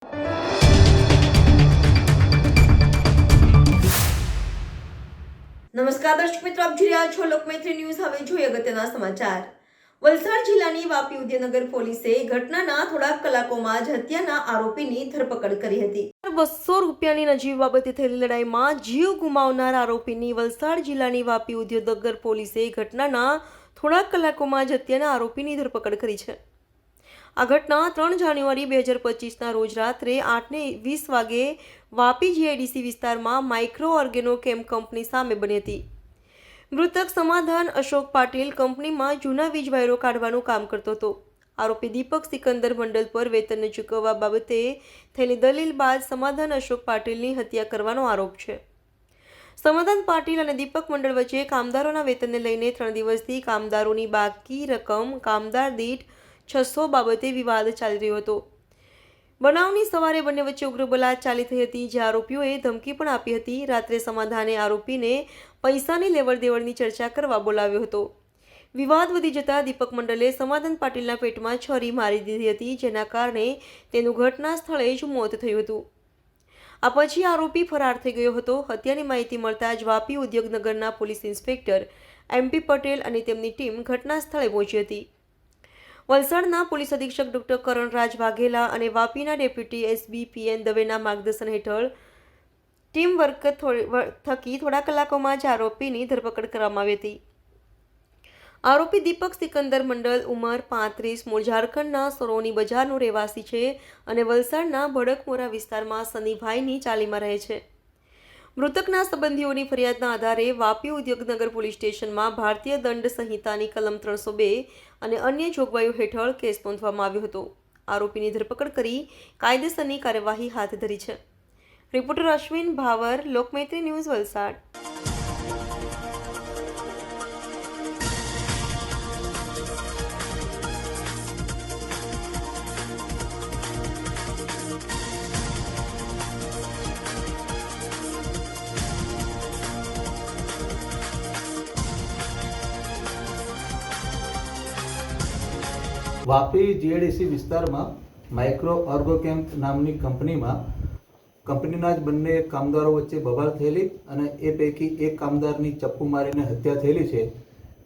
નમસ્કાર દર્શક મિત્રો, આપ જોઈ રહ્યા છો લોકમૈત્રી ન્યૂઝ। હવે જોઈએ અગત્યના સમાચાર। વલસાડ જિલ્લાની વાપી ઉદ્યોગનગર પોલીસે ઘટનાના થોડાક કલાકોમાં જ હત્યાના આરોપીની ધરપકડ કરી હતી। 200 રૂપિયાની નજીવી બાબતે થયેલી લડાઈમાં જીવ ગુમાવનાર આરોપીની વલસાડ જિલ્લાની વાપી ઉદ્યોગનગર પોલીસે ઘટનાના થોડાક કલાકોમાં જ હત્યાના આરોપીની ધરપકડ કરી છે। આ ઘટના 3 જાન્યુઆરી 2025ના રોજ રાત્રે 8:20 વાગે વાપી જીઆઈડીસી વિસ્તારમાં માઇક્રો ઓર્ગેનો કેમ કંપની સામે બની હતી। મૃતક સમાધાન અશોક પાટીલ કંપનીમાં જૂના વીજ વાયરો કાઢવાનું કામ કરતો હતો। આરોપી દીપક સિકંદર મંડલ પર વેતન ચૂકવવા બાબતે થયેલી દલીલ બાદ સમાધાન અશોક પાટીલની હત્યા કરવાનો આરોપ છે। સમાધાન પાટીલ અને દીપક મંડળ વચ્ચે કામદારોના વેતનને લઈને 3 દિવસથી કામદારોની બાકી રકમ કામદાર દીઠ 600 બાબતે વિવાદ ચાલી રહ્યો હતો। બનાવની સવારે બંને વચ્ચે ઉગ્ર બલાત ચાલી થઈ હતી, જે આરોપીઓએ ધમકી પણ આપી હતી। રાત્રે સમાધાને આરોપીને પૈસાની લેવડ દેવડની ચર્ચા કરવા બોલાવ્યો હતો। વિવાદ વધી જતા દીપક મંડલે સમાધાન પાટીલના પેટમાં છરી મારી દીધી હતી, જેના કારણે તેનું ઘટના સ્થળે જ મોત થયું હતું। આ પછી આરોપી ફરાર થઈ ગયો હતો। હત્યાની માહિતી મળતા જ વાપી ઉદ્યોગનગરના પોલીસ ઇન્સ્પેક્ટર MP પટેલ અને તેમની ટીમ ઘટના સ્થળે પહોંચી હતી। વલસાડના પોલીસ અધિક્ષક ડોક્ટર કરણરાજ વાઘેલા અને વાપીના ડેપ્યુટી SB PN દવેના માર્ગદર્શન હેઠળ ટીમ વર્ક થકી થોડા કલાકોમાં જ આરોપીની ધરપકડ કરવામાં આવી હતી। આરોપી દીપક સિકંદર મંડલ ઉંમર 35, મૂળ ઝારખંડના સરોની બજારનો રહેવાસી છે અને વલસાડના ભડકમોરા વિસ્તારમાં સનીભાઈની ચાલીમાં રહે છે। મૃતકના સંબંધીઓની ફરિયાદના આધારે વાપી ઉદ્યોગનગર પોલીસ સ્ટેશનમાં ભારતીય દંડ સંહિતાની કલમ 302 અને અન્ય જોગવાઈઓ હેઠળ કેસ નોંધવામાં આવ્યો હતો। આરોપીની ધરપકડ કરી કાયદેસરની કાર્યવાહી હાથ ધરી છે। Reporter Ashwin power, Lokmaitri news, Valsad. Vapi GIDC વિસ્તારમાં માઇક્રો ઓર્ગોકેમ નામની કંપનીના જ બંને કામદારો વચ્ચે બબાલ થયેલી અને એ પૈકી એક કામદારની ચપ્પુ મારીને હત્યા થયેલી છે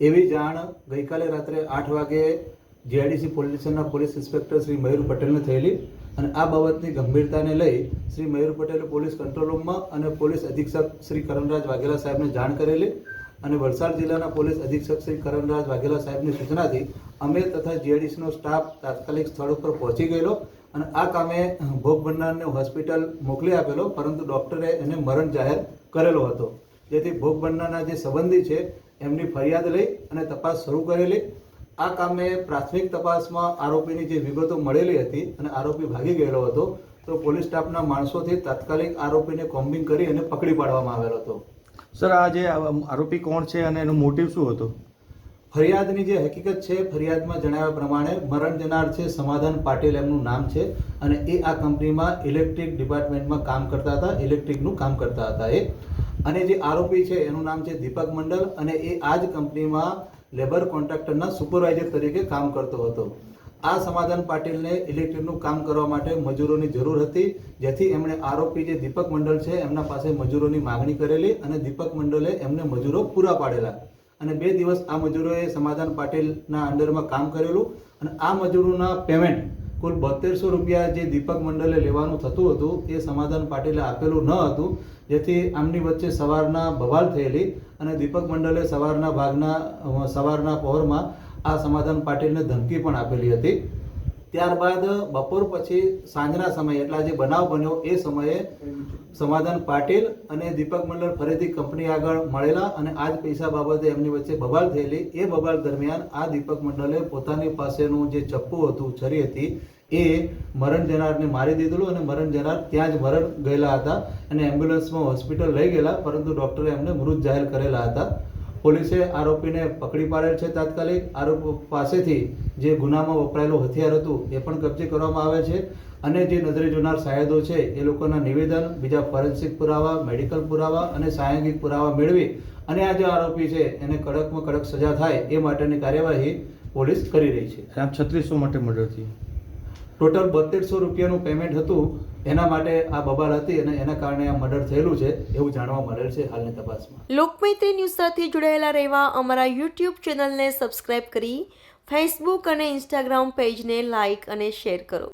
એવી જાણ ગઈકાલે રાત્રે 8 વાગે જીઆઈડીસી પોલીસ સ્ટેશનના પોલીસ ઇન્સ્પેક્ટર શ્રી મયુર પટેલને થયેલી અને આ બાબતની ગંભીરતાને લઈ શ્રી મયુર પટેલે પોલીસ કંટ્રોલ રૂમમાં અને પોલીસ અધિક્ષક શ્રી કરણરાજ વાઘેલા સાહેબને જાણ કરેલી અને વલસાડ જિલ્લાના પોલીસ અધિક્ષક શ્રી કરણરાજ વાઘેલા સાહેબની સૂચનાથી અમે તથા જીઆઈડીસીનો સ્ટાફ તાત્કાલિક સ્થળ ઉપર પહોંચી ગયેલો અને આ કામે ભોગ બનનારને હોસ્પિટલ મોકલી આપેલો, પરંતુ ડૉક્ટરે એને મરણ જાહેર કરેલો હતો, જેથી ભોગ બનનારના જે સંબંધી છે એમની ફરિયાદ લઈ અને તપાસ શરૂ કરેલી। આ કામે પ્રાથમિક તપાસમાં આરોપીની જે વિગતો મળેલી હતી અને આરોપી ભાગી ગયેલો હતો, તો પોલીસ સ્ટાફના માણસોથી તાત્કાલિક આરોપીને કોમ્બિંગ કરી અને પકડી પાડવામાં આવેલો હતો। સર, આ જે આરોપી કોણ છે અને એનો મોટિવ શું હતો? ફરિયાદની જે હકીકત છે, ફરિયાદમાં જણાવ્યા પ્રમાણે મરણ જનાર છે સમાધાન પાટીલ એમનું નામ છે અને એ આ કંપનીમાં ઇલેક્ટ્રિક ડિપાર્ટમેન્ટમાં કામ કરતા હતા, ઇલેક્ટ્રિકનું કામ કરતા હતા એ। અને જે આરોપી છે એનું નામ છે દીપક મંડલ અને એ આ જ કંપનીમાં લેબર કોન્ટ્રાક્ટરના સુપરવાઇઝર તરીકે કામ કરતો હતો। આ સમાધાન પાટીલને ઇલેક્ટ્રિકનું કામ કરવા માટે મજૂરોની જરૂર હતી, જેથી એમણે આરોપી જે દીપક મંડલ છે એમના પાસે મજૂરોની માગણી કરેલી અને દીપક મંડલે એમને મજૂરો પૂરા પાડેલા અને 2 દિવસ આ મજૂરોએ સમાધાન પાટીલના અંડરમાં કામ કરેલું અને આ મજૂરોના પેમેન્ટ કુલ 7200 રૂપિયા જે દીપક મંડલે લેવાનું થતું હતું એ સમાધાન પાટીલે આપેલું ન હતું, જેથી આમની વચ્ચે સવારના બબાલ થયેલી અને દીપક મંડલે સવારના પહોરમાં આ સમાધાન પાટીલને ધમકી પણ આપેલી હતી। ત્યારબાદ બપોર પછી સાંજના સમયે એટલે જે બનાવ બન્યો એ સમયે સમાધાન પાટીલ અને દીપક મંડળ ફરીથી કંપની આગળ મળેલા અને આ જ પૈસા બાબતે એમની વચ્ચે બબાલ થયેલી। એ બબાલ દરમિયાન આ દીપક મંડળે પોતાની પાસેનું જે ચપ્પુ હતું, છરી હતી, એ મરણ જનારને મારી દીધેલું અને મરણ જનાર ત્યાં જ મરણ ગયેલા હતા અને એમ્બ્યુલન્સમાં હોસ્પિટલ લઈ ગયેલા, પરંતુ ડૉક્ટરે એમને મૃત જાહેર કરેલા હતા। પોલીસે આરોપીને પકડી પાડેલ છે તાત્કાલિક। આરોપી પાસેથી જે ગુનામાં વપરાયેલું હથિયાર હતું એ પણ કબજે કરવામાં આવે છે અને જે નજરે જોનાર સાયદો છે એ લોકોના નિવેદન, બીજા ફોરેન્સિક પુરાવા, મેડિકલ પુરાવા અને સાયંગિક પુરાવા મેળવી અને આ જે આરોપી છે એને કડકમાં કડક સજા થાય એ માટેની કાર્યવાહી પોલીસ કરી રહી છે। આમ 3600 માટે મર્ડર થયું। ટોટલ 3200 રૂપિયાનું પેમેન્ટ હતું, એના માટે આ બબાલ હતી અને એના કારણે આ મર્ડર થયેલું છે એવું જાણવા મળેલ છે હાલની તપાસમાં. લોકમૈત્રી ન્યૂઝ સાથે જોડાયેલા રહેવા અમારા યુટ્યુબ ચેનલને સબસ્ક્રાઇબ કરી ફેસબુક અને ઇન્સ્ટાગ્રામ પેજને લાઇક અને શેર કરો.